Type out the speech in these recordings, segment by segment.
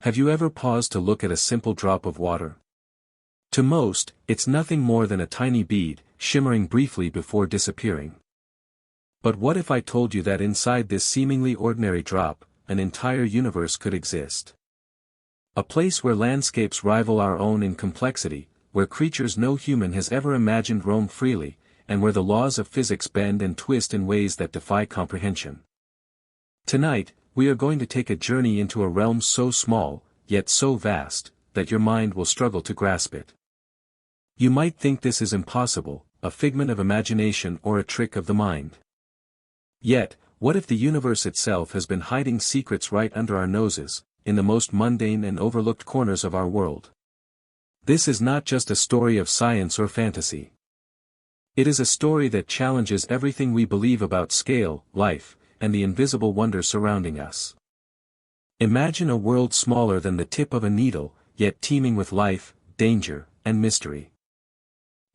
Have you ever paused to look at a simple drop of water? To most, it's nothing more than a tiny bead, shimmering briefly before disappearing. But what if I told you that inside this seemingly ordinary drop, an entire universe could exist? A place where landscapes rival our own in complexity, where creatures no human has ever imagined roam freely, and where the laws of physics bend and twist in ways that defy comprehension. Tonight, we are going to take a journey into a realm so small, yet so vast, that your mind will struggle to grasp it. You might think this is impossible, a figment of imagination or a trick of the mind. Yet, what if the universe itself has been hiding secrets right under our noses, in the most mundane and overlooked corners of our world? This is not just a story of science or fantasy. It is a story that challenges everything we believe about scale, life, and the invisible wonder surrounding us. Imagine a world smaller than the tip of a needle, yet teeming with life, danger, and mystery.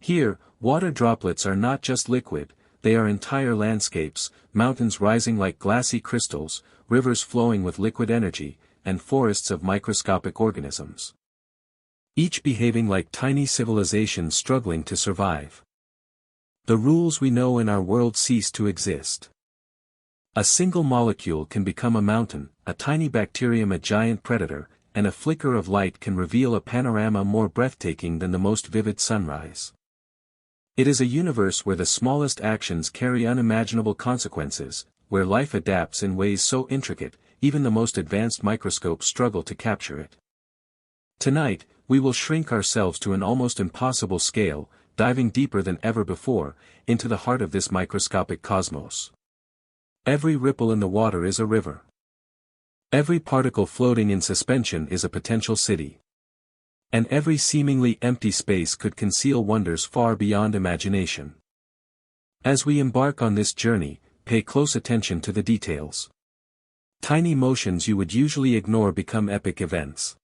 Here, water droplets are not just liquid, they are entire landscapes, mountains rising like glassy crystals, rivers flowing with liquid energy, and forests of microscopic organisms. Each behaving like tiny civilizations struggling to survive. The rules we know in our world cease to exist. A single molecule can become a mountain, a tiny bacterium a giant predator, and a flicker of light can reveal a panorama more breathtaking than the most vivid sunrise. It is a universe where the smallest actions carry unimaginable consequences, where life adapts in ways so intricate, even the most advanced microscopes struggle to capture it. Tonight, we will shrink ourselves to an almost impossible scale, diving deeper than ever before, into the heart of this microscopic cosmos. Every ripple in the water is a river. Every particle floating in suspension is a potential city. And every seemingly empty space could conceal wonders far beyond imagination. As we embark on this journey, pay close attention to the details. Tiny motions you would usually ignore become epic events.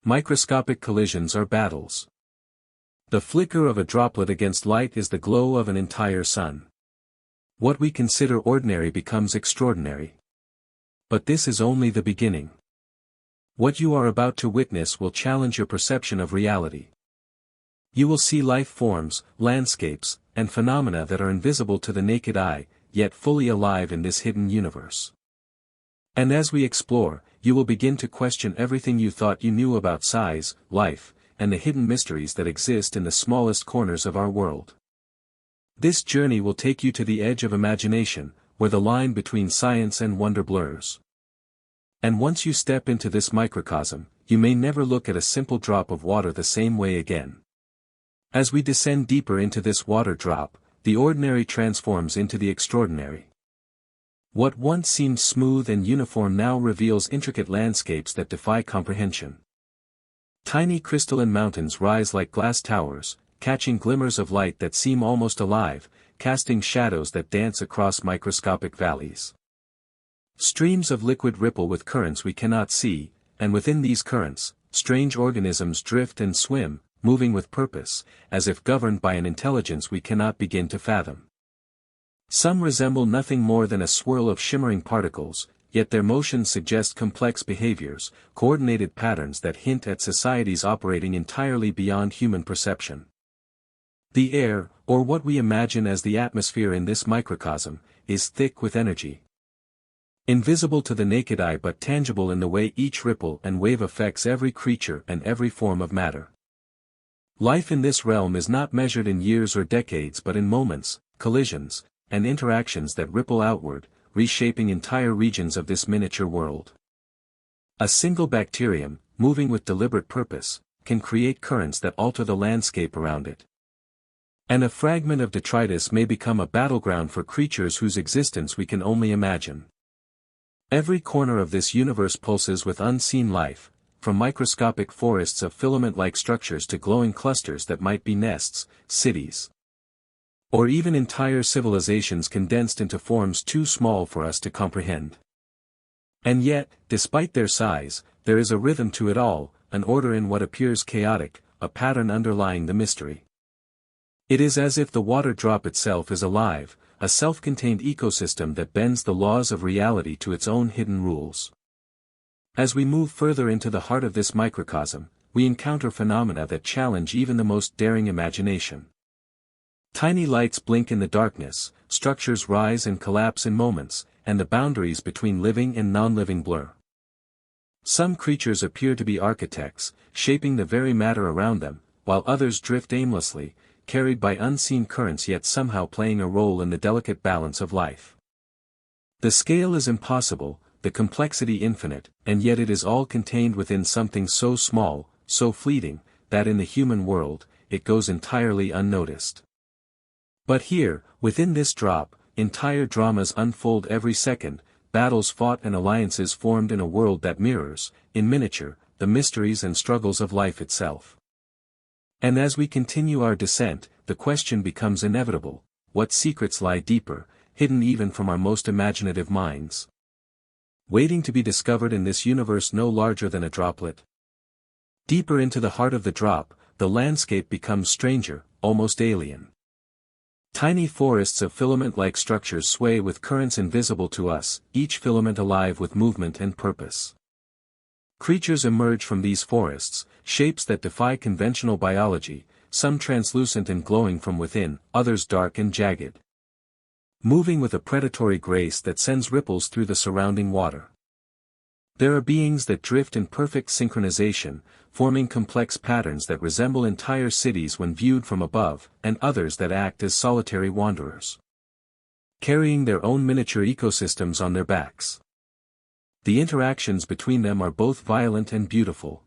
Microscopic collisions are battles. The flicker of a droplet against light is the glow of an entire sun. What we consider ordinary becomes extraordinary. But this is only the beginning. What you are about to witness will challenge your perception of reality. You will see life forms, landscapes, and phenomena that are invisible to the naked eye, yet fully alive in this hidden universe. And as we explore, you will begin to question everything you thought you knew about size, life, and the hidden mysteries that exist in the smallest corners of our world. This journey will take you to the edge of imagination, where the line between science and wonder blurs. And once you step into this microcosm, you may never look at a simple drop of water the same way again. As we descend deeper into this water drop, the ordinary transforms into the extraordinary. What once seemed smooth and uniform now reveals intricate landscapes that defy comprehension. Tiny crystalline mountains rise like glass towers, catching glimmers of light that seem almost alive, casting shadows that dance across microscopic valleys. Streams of liquid ripple with currents we cannot see, and within these currents, strange organisms drift and swim, moving with purpose, as if governed by an intelligence we cannot begin to fathom. Some resemble nothing more than a swirl of shimmering particles, yet their motions suggest complex behaviors, coordinated patterns that hint at societies operating entirely beyond human perception. The air, or what we imagine as the atmosphere in this microcosm, is thick with energy. Invisible to the naked eye but tangible in the way each ripple and wave affects every creature and every form of matter. Life in this realm is not measured in years or decades but in moments, collisions, and interactions that ripple outward, reshaping entire regions of this miniature world. A single bacterium, moving with deliberate purpose, can create currents that alter the landscape around it. And a fragment of detritus may become a battleground for creatures whose existence we can only imagine. Every corner of this universe pulses with unseen life, from microscopic forests of filament-like structures to glowing clusters that might be nests, cities, or even entire civilizations condensed into forms too small for us to comprehend. And yet, despite their size, there is a rhythm to it all, an order in what appears chaotic, a pattern underlying the mystery. It is as if the water drop itself is alive, a self-contained ecosystem that bends the laws of reality to its own hidden rules. As we move further into the heart of this microcosm, we encounter phenomena that challenge even the most daring imagination. Tiny lights blink in the darkness, structures rise and collapse in moments, and the boundaries between living and non-living blur. Some creatures appear to be architects, shaping the very matter around them, while others drift aimlessly, carried by unseen currents yet somehow playing a role in the delicate balance of life. The scale is impossible, the complexity infinite, and yet it is all contained within something so small, so fleeting, that in the human world, it goes entirely unnoticed. But here, within this drop, entire dramas unfold every second, battles fought and alliances formed in a world that mirrors, in miniature, the mysteries and struggles of life itself. And as we continue our descent, the question becomes inevitable: what secrets lie deeper, hidden even from our most imaginative minds, waiting to be discovered in this universe no larger than a droplet? Deeper into the heart of the drop, the landscape becomes stranger, almost alien. Tiny forests of filament-like structures sway with currents invisible to us, each filament alive with movement and purpose. Creatures emerge from these forests, shapes that defy conventional biology, some translucent and glowing from within, others dark and jagged, moving with a predatory grace that sends ripples through the surrounding water. There are beings that drift in perfect synchronization, forming complex patterns that resemble entire cities when viewed from above, and others that act as solitary wanderers, carrying their own miniature ecosystems on their backs. The interactions between them are both violent and beautiful.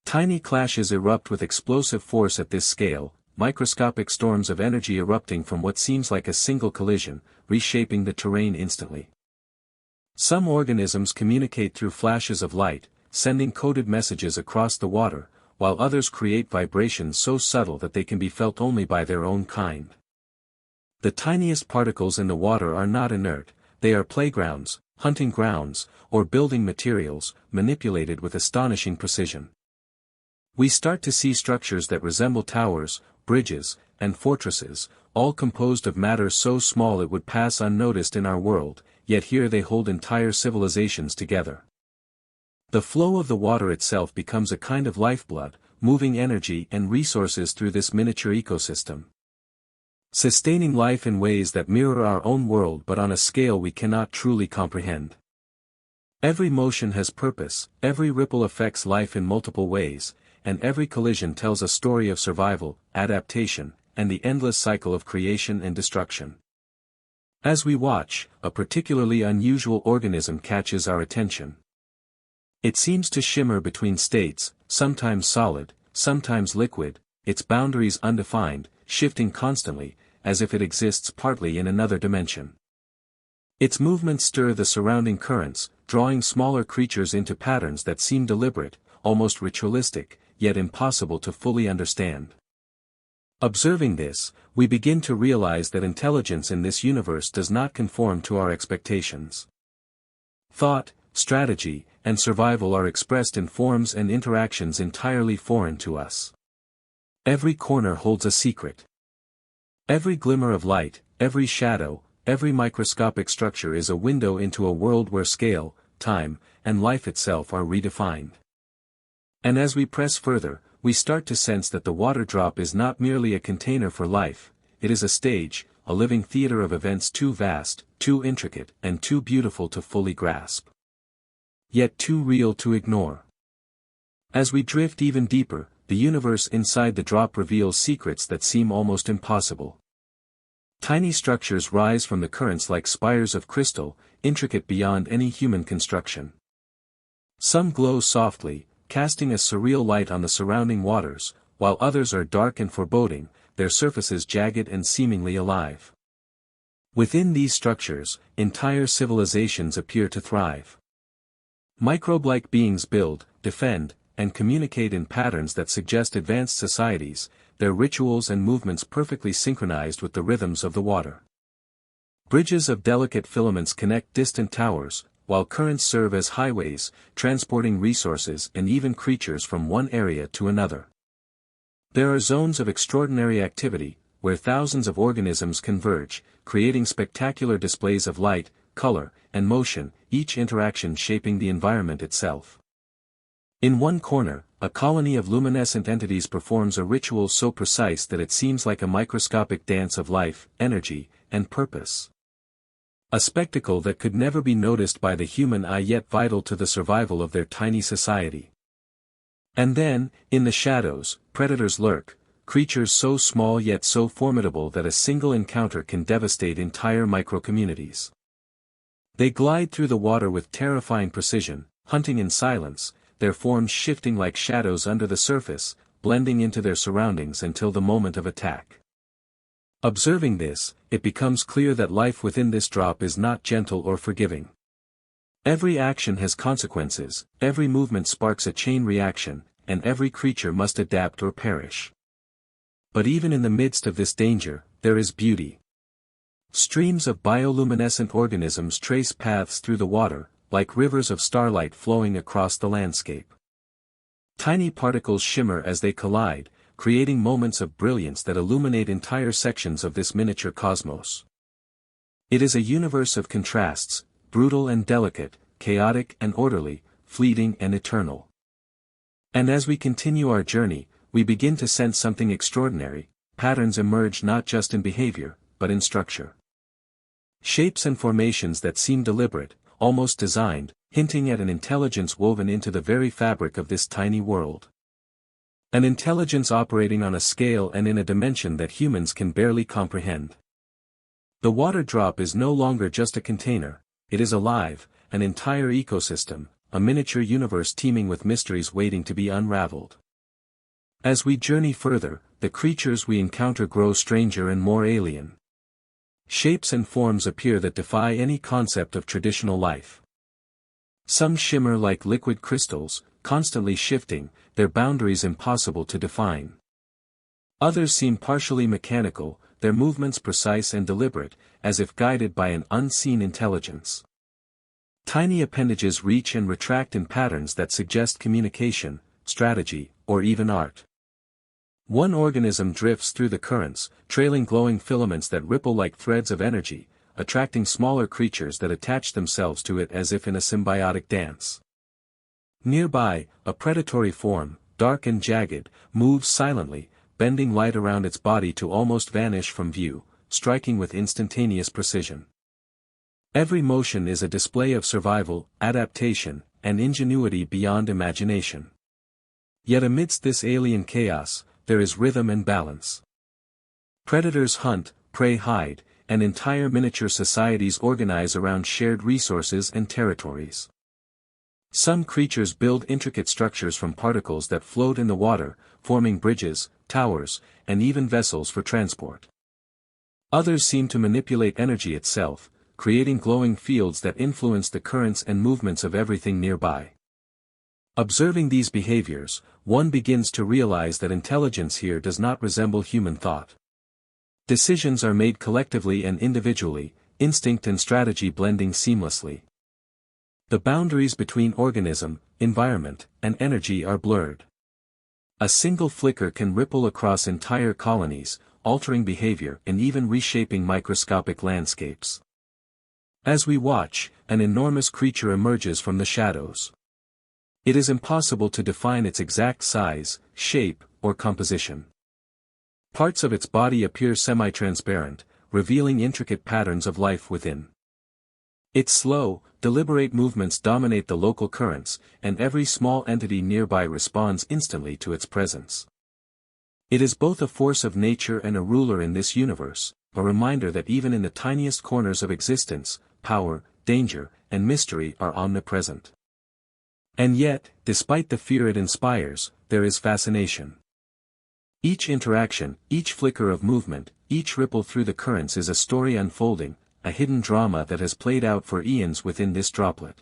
Tiny clashes erupt with explosive force at this scale, microscopic storms of energy erupting from what seems like a single collision, reshaping the terrain instantly. Some organisms communicate through flashes of light, sending coded messages across the water, while others create vibrations so subtle that they can be felt only by their own kind. The tiniest particles in the water are not inert, they are playgrounds, hunting grounds, or building materials, manipulated with astonishing precision. We start to see structures that resemble towers, bridges, and fortresses, all composed of matter so small it would pass unnoticed in our world, yet here they hold entire civilizations together. The flow of the water itself becomes a kind of lifeblood, moving energy and resources through this miniature ecosystem, sustaining life in ways that mirror our own world but on a scale we cannot truly comprehend. Every motion has purpose, every ripple affects life in multiple ways, and every collision tells a story of survival, adaptation, and the endless cycle of creation and destruction. As we watch, a particularly unusual organism catches our attention. It seems to shimmer between states, sometimes solid, sometimes liquid, its boundaries undefined, shifting constantly, as if it exists partly in another dimension. Its movements stir the surrounding currents, drawing smaller creatures into patterns that seem deliberate, almost ritualistic, yet impossible to fully understand. Observing this, we begin to realize that intelligence in this universe does not conform to our expectations. Thought, strategy, and survival are expressed in forms and interactions entirely foreign to us. Every corner holds a secret. Every glimmer of light, every shadow, every microscopic structure is a window into a world where scale, time, and life itself are redefined. And as we press further, we start to sense that the water drop is not merely a container for life, it is a stage, a living theater of events too vast, too intricate, and too beautiful to fully grasp, yet too real to ignore. As we drift even deeper, the universe inside the drop reveals secrets that seem almost impossible. Tiny structures rise from the currents like spires of crystal, intricate beyond any human construction. Some glow softly, casting a surreal light on the surrounding waters, while others are dark and foreboding, their surfaces jagged and seemingly alive. Within these structures, entire civilizations appear to thrive. Microbe-like beings build, defend, and communicate in patterns that suggest advanced societies, their rituals and movements perfectly synchronized with the rhythms of the water. Bridges of delicate filaments connect distant towers, while currents serve as highways, transporting resources and even creatures from one area to another. There are zones of extraordinary activity, where thousands of organisms converge, creating spectacular displays of light, color, and motion, each interaction shaping the environment itself. In one corner, a colony of luminescent entities performs a ritual so precise that it seems like a microscopic dance of life, energy, and purpose. A spectacle that could never be noticed by the human eye, yet vital to the survival of their tiny society. And then, in the shadows, predators lurk, creatures so small yet so formidable that a single encounter can devastate entire microcommunities. They glide through the water with terrifying precision, hunting in silence, their forms shifting like shadows under the surface, blending into their surroundings until the moment of attack. Observing this, it becomes clear that life within this drop is not gentle or forgiving. Every action has consequences, every movement sparks a chain reaction, and every creature must adapt or perish. But even in the midst of this danger, there is beauty. Streams of bioluminescent organisms trace paths through the water, like rivers of starlight flowing across the landscape. Tiny particles shimmer as they collide, creating moments of brilliance that illuminate entire sections of this miniature cosmos. It is a universe of contrasts, brutal and delicate, chaotic and orderly, fleeting and eternal. And as we continue our journey, we begin to sense something extraordinary. Patterns emerge not just in behavior, but in structure. Shapes and formations that seem deliberate, almost designed, hinting at an intelligence woven into the very fabric of this tiny world. An intelligence operating on a scale and in a dimension that humans can barely comprehend. The water drop is no longer just a container, it is alive, an entire ecosystem, a miniature universe teeming with mysteries waiting to be unraveled. As we journey further, the creatures we encounter grow stranger and more alien. Shapes and forms appear that defy any concept of traditional life. Some shimmer like liquid crystals, constantly shifting, their boundaries impossible to define. Others seem partially mechanical, their movements precise and deliberate, as if guided by an unseen intelligence. Tiny appendages reach and retract in patterns that suggest communication, strategy, or even art. One organism drifts through the currents, trailing glowing filaments that ripple like threads of energy, attracting smaller creatures that attach themselves to it as if in a symbiotic dance. Nearby, a predatory form, dark and jagged, moves silently, bending light around its body to almost vanish from view, striking with instantaneous precision. Every motion is a display of survival, adaptation, and ingenuity beyond imagination. Yet amidst this alien chaos, there is rhythm and balance. Predators hunt, prey hide, and entire miniature societies organize around shared resources and territories. Some creatures build intricate structures from particles that float in the water, forming bridges, towers, and even vessels for transport. Others seem to manipulate energy itself, creating glowing fields that influence the currents and movements of everything nearby. Observing these behaviors, one begins to realize that intelligence here does not resemble human thought. Decisions are made collectively and individually, instinct and strategy blending seamlessly. The boundaries between organism, environment, and energy are blurred. A single flicker can ripple across entire colonies, altering behavior and even reshaping microscopic landscapes. As we watch, an enormous creature emerges from the shadows. It is impossible to define its exact size, shape, or composition. Parts of its body appear semi-transparent, revealing intricate patterns of life within. Its slow, deliberate movements dominate the local currents, and every small entity nearby responds instantly to its presence. It is both a force of nature and a ruler in this universe, a reminder that even in the tiniest corners of existence, power, danger, and mystery are omnipresent. And yet, despite the fear it inspires, there is fascination. Each interaction, each flicker of movement, each ripple through the currents is a story unfolding, a hidden drama that has played out for eons within this droplet.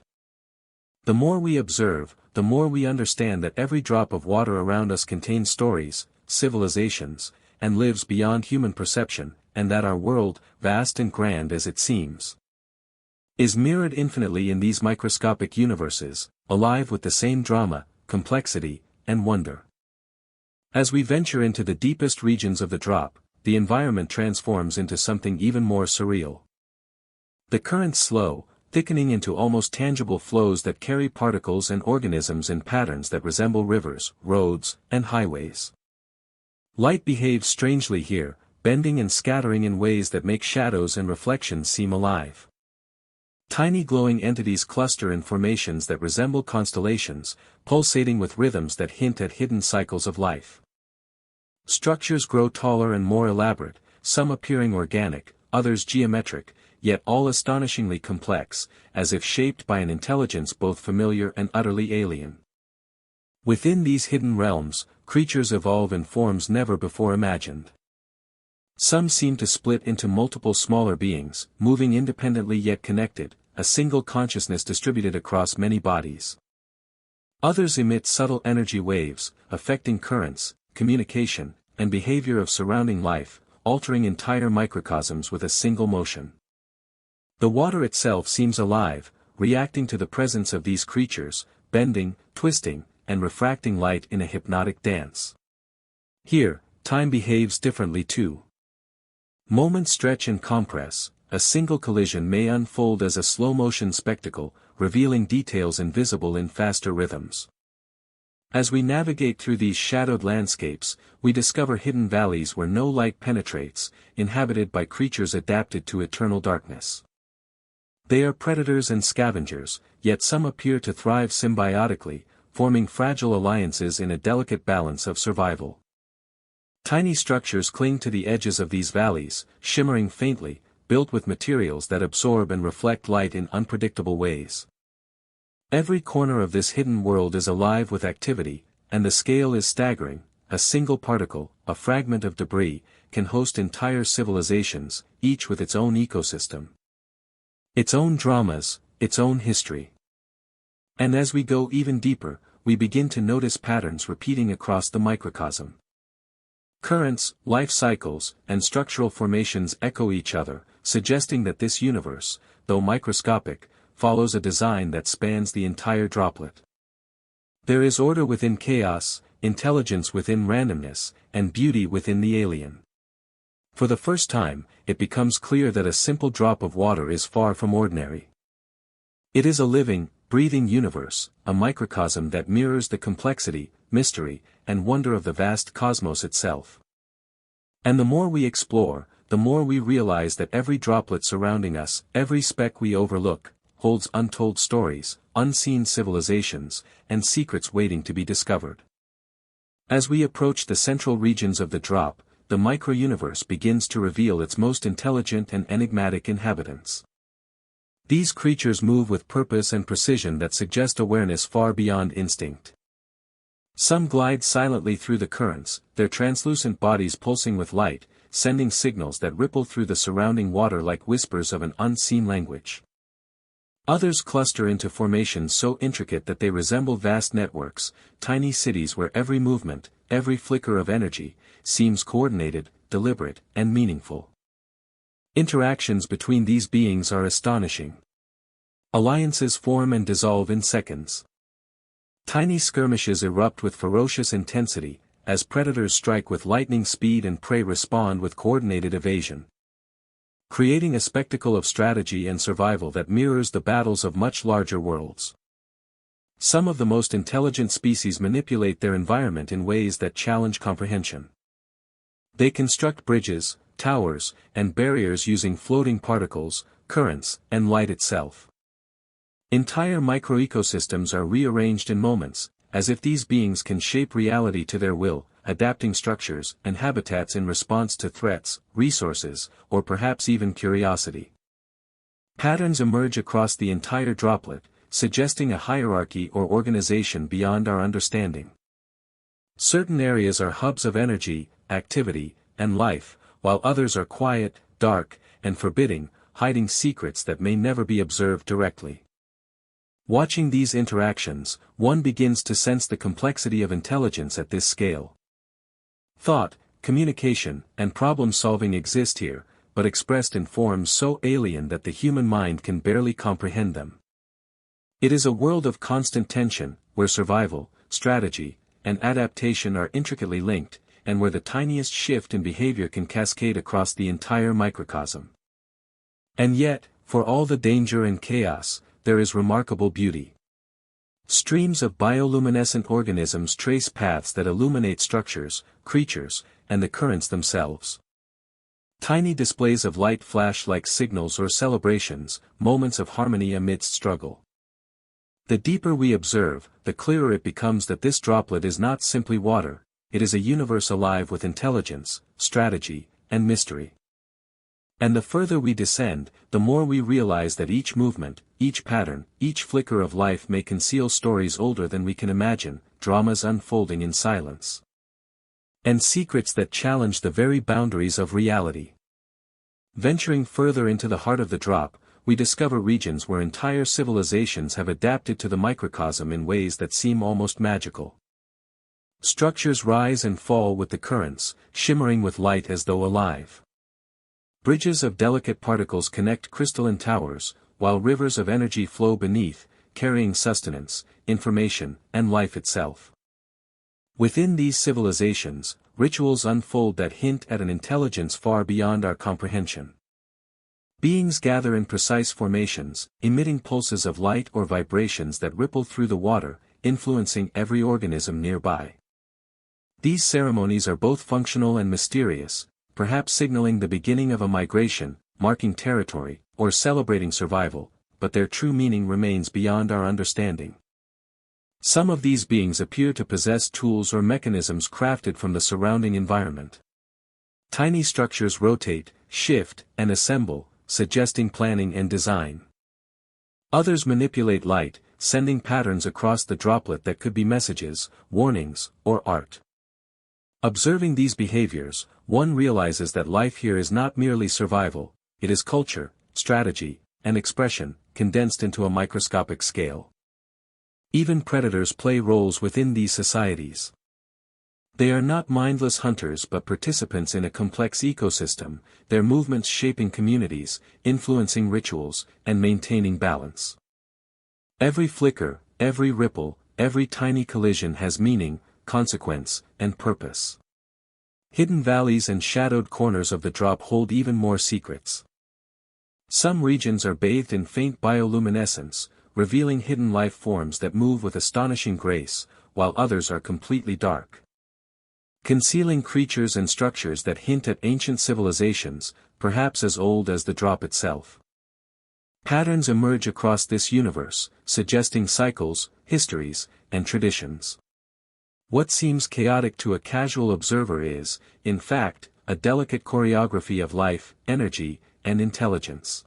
The more we observe, the more we understand that every drop of water around us contains stories, civilizations, and lives beyond human perception, and that our world, vast and grand as it seems, is mirrored infinitely in these microscopic universes, alive with the same drama, complexity, and wonder. As we venture into the deepest regions of the drop, the environment transforms into something even more surreal. The currents slow, thickening into almost tangible flows that carry particles and organisms in patterns that resemble rivers, roads, and highways. Light behaves strangely here, bending and scattering in ways that make shadows and reflections seem alive. Tiny glowing entities cluster in formations that resemble constellations, pulsating with rhythms that hint at hidden cycles of life. Structures grow taller and more elaborate, some appearing organic, others geometric, yet all astonishingly complex, as if shaped by an intelligence both familiar and utterly alien. Within these hidden realms, creatures evolve in forms never before imagined. Some seem to split into multiple smaller beings, moving independently yet connected, a single consciousness distributed across many bodies. Others emit subtle energy waves, affecting currents, communication, and behavior of surrounding life, altering entire microcosms with a single motion. The water itself seems alive, reacting to the presence of these creatures, bending, twisting, and refracting light in a hypnotic dance. Here, time behaves differently too. Moments stretch and compress, a single collision may unfold as a slow-motion spectacle, revealing details invisible in faster rhythms. As we navigate through these shadowed landscapes, we discover hidden valleys where no light penetrates, inhabited by creatures adapted to eternal darkness. They are predators and scavengers, yet some appear to thrive symbiotically, forming fragile alliances in a delicate balance of survival. Tiny structures cling to the edges of these valleys, shimmering faintly, built with materials that absorb and reflect light in unpredictable ways. Every corner of this hidden world is alive with activity, and the scale is staggering. A single particle, a fragment of debris, can host entire civilizations, each with its own ecosystem, its own dramas, its own history. And as we go even deeper, we begin to notice patterns repeating across the microcosm. Currents, life cycles, and structural formations echo each other, suggesting that this universe, though microscopic, follows a design that spans the entire droplet. There is order within chaos, intelligence within randomness, and beauty within the alien. For the first time, it becomes clear that a simple drop of water is far from ordinary. It is a living, breathing universe, a microcosm that mirrors the complexity, mystery, and wonder of the vast cosmos itself. And the more we explore, the more we realize that every droplet surrounding us, every speck we overlook, holds untold stories, unseen civilizations, and secrets waiting to be discovered. As we approach the central regions of the drop, the micro-universe begins to reveal its most intelligent and enigmatic inhabitants. These creatures move with purpose and precision that suggest awareness far beyond instinct. Some glide silently through the currents, their translucent bodies pulsing with light, sending signals that ripple through the surrounding water like whispers of an unseen language. Others cluster into formations so intricate that they resemble vast networks, tiny cities where every movement, every flicker of energy, seems coordinated, deliberate, and meaningful. Interactions between these beings are astonishing. Alliances form and dissolve in seconds. Tiny skirmishes erupt with ferocious intensity, as predators strike with lightning speed and prey respond with coordinated evasion, creating a spectacle of strategy and survival that mirrors the battles of much larger worlds. Some of the most intelligent species manipulate their environment in ways that challenge comprehension. They construct bridges, towers, and barriers using floating particles, currents, and light itself. Entire microecosystems are rearranged in moments, as if these beings can shape reality to their will, adapting structures and habitats in response to threats, resources, or perhaps even curiosity. Patterns emerge across the entire droplet, suggesting a hierarchy or organization beyond our understanding. Certain areas are hubs of energy, activity, and life, while others are quiet, dark, and forbidding, hiding secrets that may never be observed directly. Watching these interactions, one begins to sense the complexity of intelligence at this scale. Thought, communication, and problem-solving exist here, but expressed in forms so alien that the human mind can barely comprehend them. It is a world of constant tension, where survival, strategy, and adaptation are intricately linked, and where the tiniest shift in behavior can cascade across the entire microcosm. And yet, For all the danger and chaos, there is remarkable beauty. Streams of bioluminescent organisms trace paths that illuminate structures, creatures, and the currents themselves. Tiny displays of light flash like signals or celebrations, moments of harmony amidst struggle. The deeper we observe, the clearer it becomes that this droplet is not simply water, it is a universe alive with intelligence, strategy, and mystery. And the further we descend, the more we realize that each movement, each pattern, each flicker of life may conceal stories older than we can imagine, dramas unfolding in silence. And secrets that challenge the very boundaries of reality. Venturing further into the heart of the drop, we discover regions where entire civilizations have adapted to the microcosm in ways that seem almost magical. Structures rise and fall with the currents, shimmering with light as though alive. Bridges of delicate particles connect crystalline towers, while rivers of energy flow beneath, carrying sustenance, information, and life itself. Within these civilizations, rituals unfold that hint at an intelligence far beyond our comprehension. Beings gather in precise formations, emitting pulses of light or vibrations that ripple through the water, influencing every organism nearby. These ceremonies are both functional and mysterious, perhaps signaling the beginning of a migration, marking territory, or celebrating survival, but their true meaning remains beyond our understanding. Some of these beings appear to possess tools or mechanisms crafted from the surrounding environment. Tiny structures rotate, shift, and assemble, suggesting planning and design. Others manipulate light, sending patterns across the droplet that could be messages, warnings, or art. Observing these behaviors, one realizes that life here is not merely survival, it is culture, strategy, and expression, condensed into a microscopic scale. Even predators play roles within these societies. They are not mindless hunters but participants in a complex ecosystem, their movements shaping communities, influencing rituals, and maintaining balance. Every flicker, every ripple, every tiny collision has meaning, consequence, and purpose. Hidden valleys and shadowed corners of the drop hold even more secrets. Some regions are bathed in faint bioluminescence, revealing hidden life forms that move with astonishing grace, while others are completely dark. Concealing creatures and structures that hint at ancient civilizations, perhaps as old as the drop itself. Patterns emerge across this universe, suggesting cycles, histories, and traditions. What seems chaotic to a casual observer is, in fact, a delicate choreography of life, energy, and intelligence.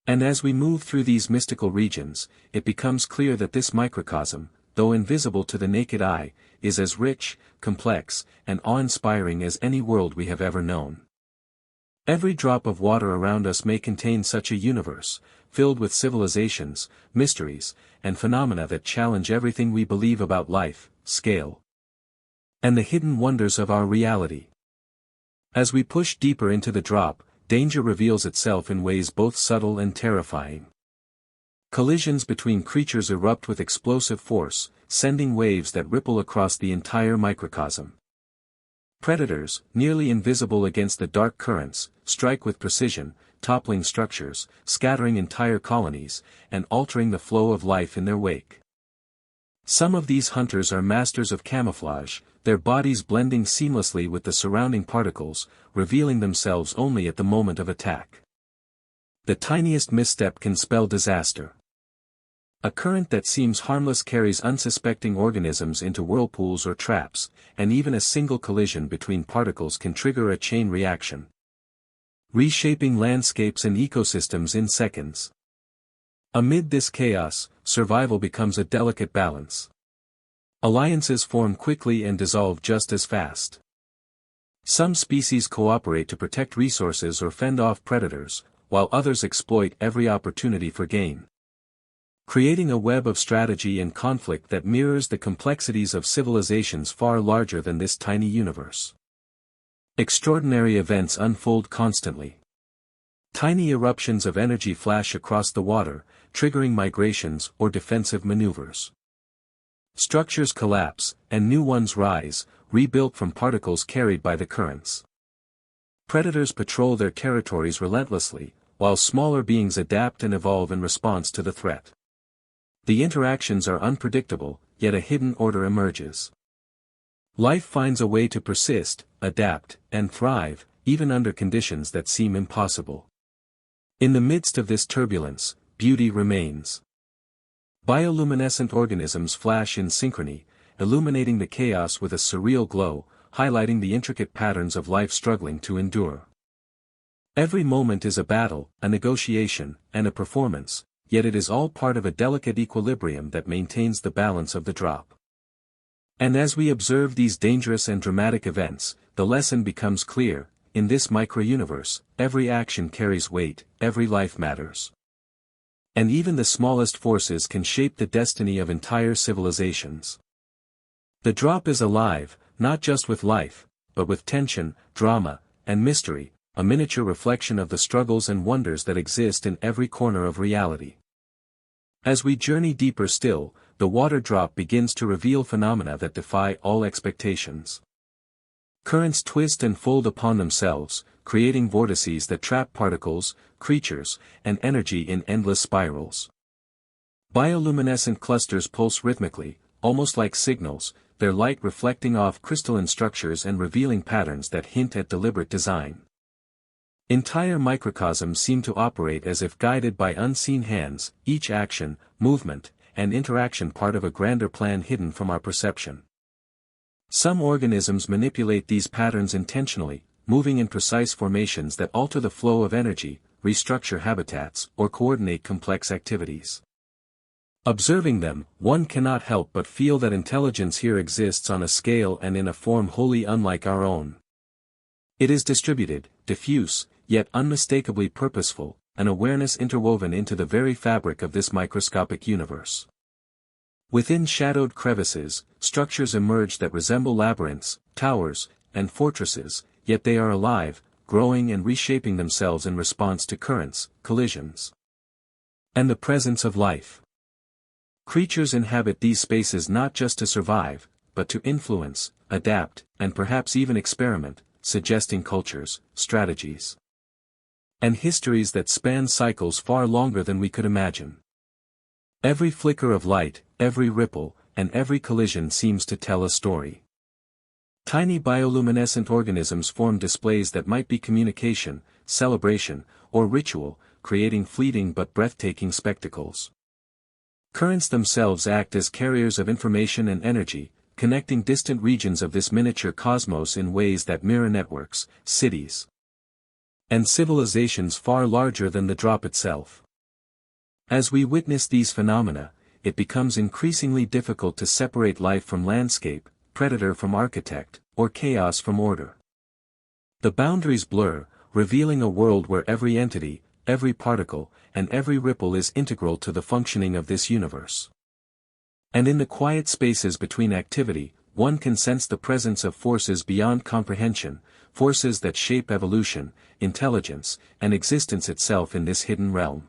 And as we move through these mystical regions, it becomes clear that this microcosm, though invisible to the naked eye, is as rich, complex, and awe-inspiring as any world we have ever known. Every drop of water around us may contain such a universe, filled with civilizations, mysteries, and phenomena that challenge everything we believe about life, scale, and the hidden wonders of our reality. As we push deeper into the drop, danger reveals itself in ways both subtle and terrifying. Collisions between creatures erupt with explosive force, sending waves that ripple across the entire microcosm. Predators, nearly invisible against the dark currents, strike with precision, toppling structures, scattering entire colonies, and altering the flow of life in their wake. Some of these hunters are masters of camouflage, their bodies blending seamlessly with the surrounding particles, revealing themselves only at the moment of attack. The tiniest misstep can spell disaster. A current that seems harmless carries unsuspecting organisms into whirlpools or traps, and even a single collision between particles can trigger a chain reaction, reshaping landscapes and ecosystems in seconds. Amid this chaos, survival becomes a delicate balance. Alliances form quickly and dissolve just as fast. Some species cooperate to protect resources or fend off predators, while others exploit every opportunity for gain, creating a web of strategy and conflict that mirrors the complexities of civilizations far larger than this tiny universe. Extraordinary events unfold constantly. Tiny eruptions of energy flash across the water, triggering migrations or defensive maneuvers. Structures collapse, and new ones rise, rebuilt from particles carried by the currents. Predators patrol their territories relentlessly, while smaller beings adapt and evolve in response to the threat. The interactions are unpredictable, yet a hidden order emerges. Life finds a way to persist, adapt, and thrive, even under conditions that seem impossible. In the midst of this turbulence, beauty remains. Bioluminescent organisms flash in synchrony, illuminating the chaos with a surreal glow, highlighting the intricate patterns of life struggling to endure. Every moment is a battle, a negotiation, and a performance, yet it is all part of a delicate equilibrium that maintains the balance of the drop. And as we observe these dangerous and dramatic events, the lesson becomes clear: in this micro-universe, every action carries weight, every life matters. And even the smallest forces can shape the destiny of entire civilizations. The drop is alive, not just with life, but with tension, drama, and mystery, a miniature reflection of the struggles and wonders that exist in every corner of reality. As we journey deeper still, the water drop begins to reveal phenomena that defy all expectations. Currents twist and fold upon themselves, creating vortices that trap particles, creatures, and energy in endless spirals. Bioluminescent clusters pulse rhythmically, almost like signals, their light reflecting off crystalline structures and revealing patterns that hint at deliberate design. Entire microcosms seem to operate as if guided by unseen hands, each action, movement, and interaction part of a grander plan hidden from our perception. Some organisms manipulate these patterns intentionally, moving in precise formations that alter the flow of energy, restructure habitats, or coordinate complex activities. Observing them, one cannot help but feel that intelligence here exists on a scale and in a form wholly unlike our own. It is distributed, diffuse, yet unmistakably purposeful, an awareness interwoven into the very fabric of this microscopic universe. Within shadowed crevices, structures emerge that resemble labyrinths, towers, and fortresses, yet they are alive, growing and reshaping themselves in response to currents, collisions, and the presence of life. Creatures inhabit these spaces not just to survive, but to influence, adapt, and perhaps even experiment, suggesting cultures, strategies, and histories that span cycles far longer than we could imagine. Every flicker of light, every ripple, and every collision seems to tell a story. Tiny bioluminescent organisms form displays that might be communication, celebration, or ritual, creating fleeting but breathtaking spectacles. Currents themselves act as carriers of information and energy, connecting distant regions of this miniature cosmos in ways that mirror networks, cities, and civilizations far larger than the drop itself. As we witness these phenomena, it becomes increasingly difficult to separate life from landscape, predator from architect, or chaos from order. The boundaries blur, revealing a world where every entity, every particle, and every ripple is integral to the functioning of this universe. And in the quiet spaces between activity, one can sense the presence of forces beyond comprehension, forces that shape evolution, intelligence, and existence itself in this hidden realm.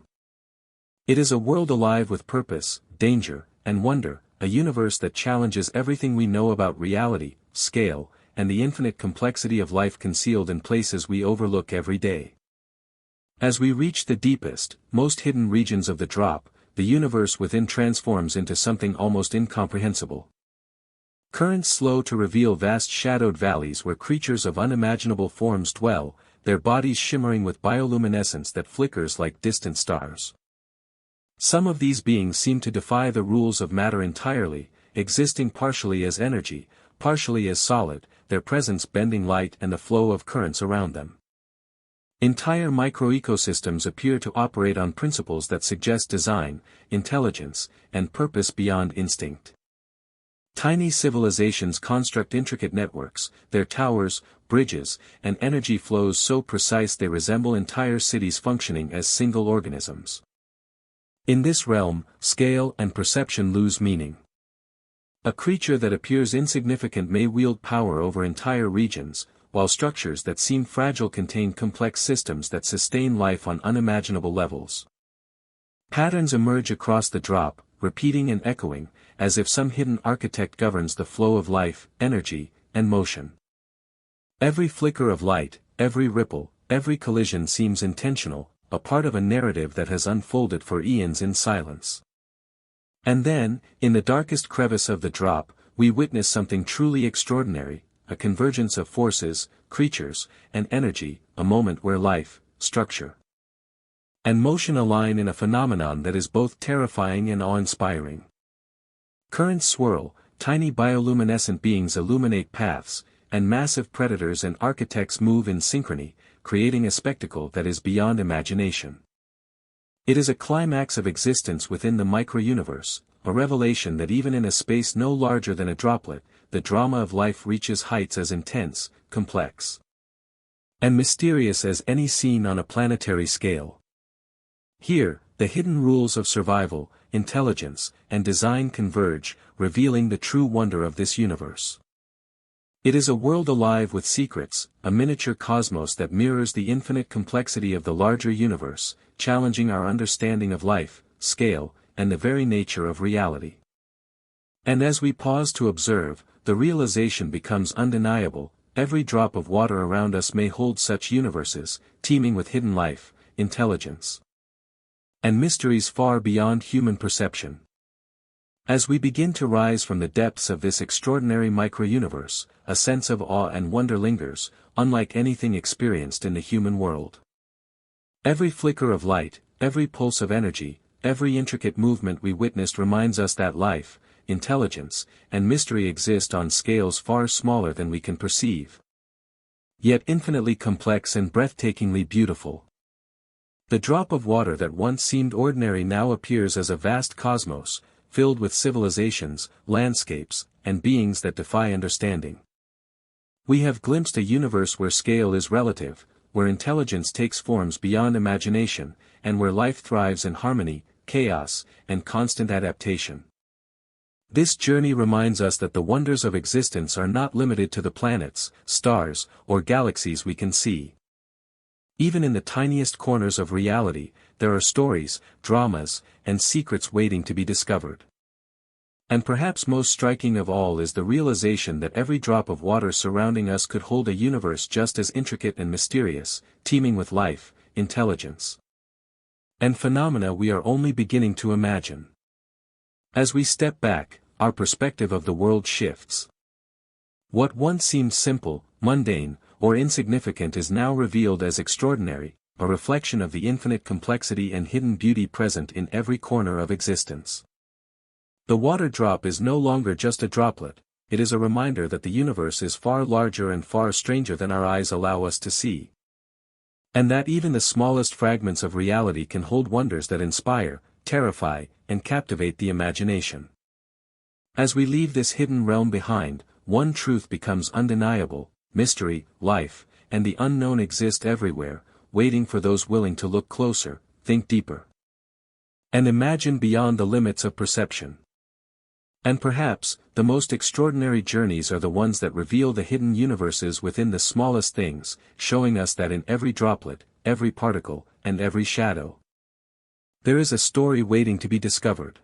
It is a world alive with purpose, danger, and wonder, a universe that challenges everything we know about reality, scale, and the infinite complexity of life concealed in places we overlook every day. As we reach the deepest, most hidden regions of the drop, the universe within transforms into something almost incomprehensible. Currents slow to reveal vast shadowed valleys where creatures of unimaginable forms dwell, their bodies shimmering with bioluminescence that flickers like distant stars. Some of these beings seem to defy the rules of matter entirely, existing partially as energy, partially as solid, their presence bending light and the flow of currents around them. Entire microecosystems appear to operate on principles that suggest design, intelligence, and purpose beyond instinct. Tiny civilizations construct intricate networks, their towers, bridges, and energy flows so precise they resemble entire cities functioning as single organisms. In this realm, scale and perception lose meaning. A creature that appears insignificant may wield power over entire regions, while structures that seem fragile contain complex systems that sustain life on unimaginable levels. Patterns emerge across the drop, repeating and echoing, as if some hidden architect governs the flow of life, energy, and motion. Every flicker of light, every ripple, every collision seems intentional, a part of a narrative that has unfolded for eons in silence. And then, in the darkest crevice of the drop, we witness something truly extraordinary, a convergence of forces, creatures, and energy, a moment where life, structure, and motion align in a phenomenon that is both terrifying and awe-inspiring. Currents swirl, tiny bioluminescent beings illuminate paths, and massive predators and architects move in synchrony, creating a spectacle that is beyond imagination. It is a climax of existence within the micro-universe, a revelation that even in a space no larger than a droplet, the drama of life reaches heights as intense, complex, and mysterious as any seen on a planetary scale. Here, the hidden rules of survival, intelligence, and design converge, revealing the true wonder of this universe. It is a world alive with secrets, a miniature cosmos that mirrors the infinite complexity of the larger universe, challenging our understanding of life, scale, and the very nature of reality. And as we pause to observe, the realization becomes undeniable: every drop of water around us may hold such universes, teeming with hidden life, intelligence, and mysteries far beyond human perception. As we begin to rise from the depths of this extraordinary micro-universe, a sense of awe and wonder lingers, unlike anything experienced in the human world. Every flicker of light, every pulse of energy, every intricate movement we witnessed reminds us that life, intelligence, and mystery exist on scales far smaller than we can perceive, yet infinitely complex and breathtakingly beautiful. The drop of water that once seemed ordinary now appears as a vast cosmos, filled with civilizations, landscapes, and beings that defy understanding. We have glimpsed a universe where scale is relative, where intelligence takes forms beyond imagination, and where life thrives in harmony, chaos, and constant adaptation. This journey reminds us that the wonders of existence are not limited to the planets, stars, or galaxies we can see. Even in the tiniest corners of reality, there are stories, dramas, and secrets waiting to be discovered. And perhaps most striking of all is the realization that every drop of water surrounding us could hold a universe just as intricate and mysterious, teeming with life, intelligence, and phenomena we are only beginning to imagine. As we step back, our perspective of the world shifts. What once seemed simple, mundane, or insignificant is now revealed as extraordinary, a reflection of the infinite complexity and hidden beauty present in every corner of existence. The water drop is no longer just a droplet, it is a reminder that the universe is far larger and far stranger than our eyes allow us to see. And that even the smallest fragments of reality can hold wonders that inspire, terrify, and captivate the imagination. As we leave this hidden realm behind, one truth becomes undeniable: mystery, life, and the unknown exist everywhere, waiting for those willing to look closer, think deeper, and imagine beyond the limits of perception. And perhaps, the most extraordinary journeys are the ones that reveal the hidden universes within the smallest things, showing us that in every droplet, every particle, and every shadow, there is a story waiting to be discovered.